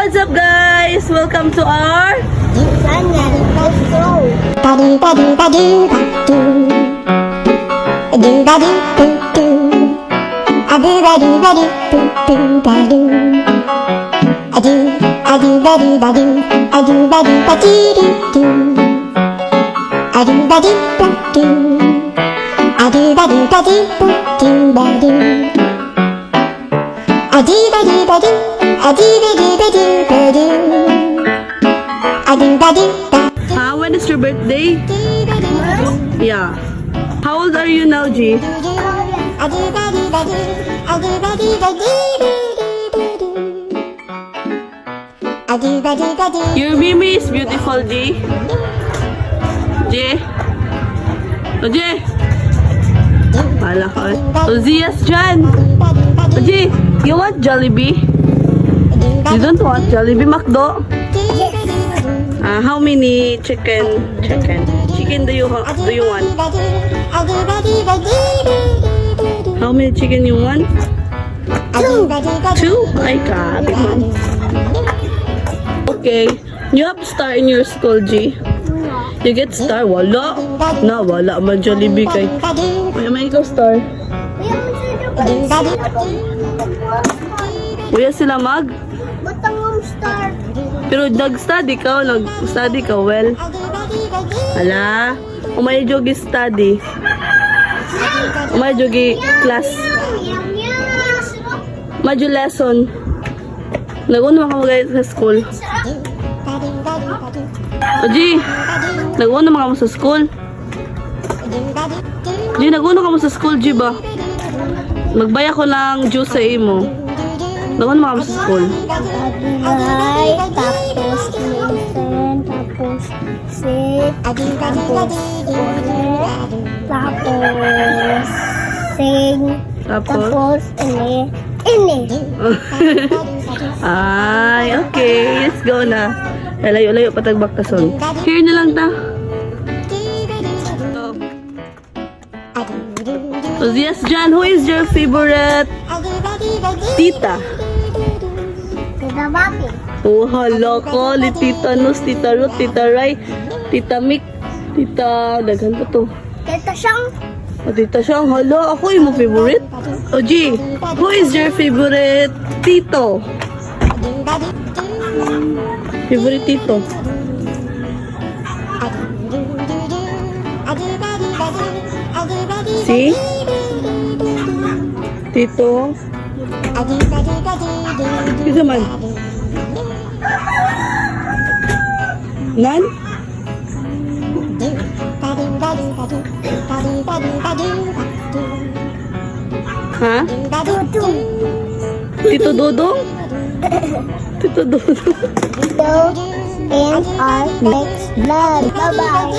What's up guys? Welcome to our channel. Let's go. When is your birthday? Yeah. How old are you now, G? Your Mimi is beautiful, G. G. O, G. Wala ka. O, Zias dyan. O, G. You want Jollibee? You don't want Jollibee McDo? How many chicken do you want? How many chicken you want? Two? Ay, grabe man. Okay. You have star in your school, G? You get star? Wala. Na, wala man Jollibee kay. May ikaw star. Kuya sila mag? Butang star. Pero nag-study ka, well. Hala, umay jogi study. Umay jogi class. Madyo lesson. Nag-uno ka mga sa school. Oji, nag-uno ka mo sa school. Oji, nag-uno ka mo sa school, Ji ba? Magbaya ko ng juice sa imo. Nag-uno ka mo sa school. Ay, tapos listen, tapos sit, tapos tapos sing, tapos ini. Ay, okay. Let's go na. Layo-layo patagbaktason. Here na lang ta. So, yes, Jan, who is your favorite tita? Tita Maki. Oh, hala ko. Tita Nus, Tita Ruth, Tita Rai, Tita Mick, Tita... Daghan pa to. Tita Siyang. O, Tita Siyang, hala. Ako yung mo favorite. O, G, who is your favorite tito? Favorite tito? Si? Tito? Isa man? Nan? Ha? Dudong. Tito Dodong? Tito Dodong? So, and our next vlog. Bye-bye.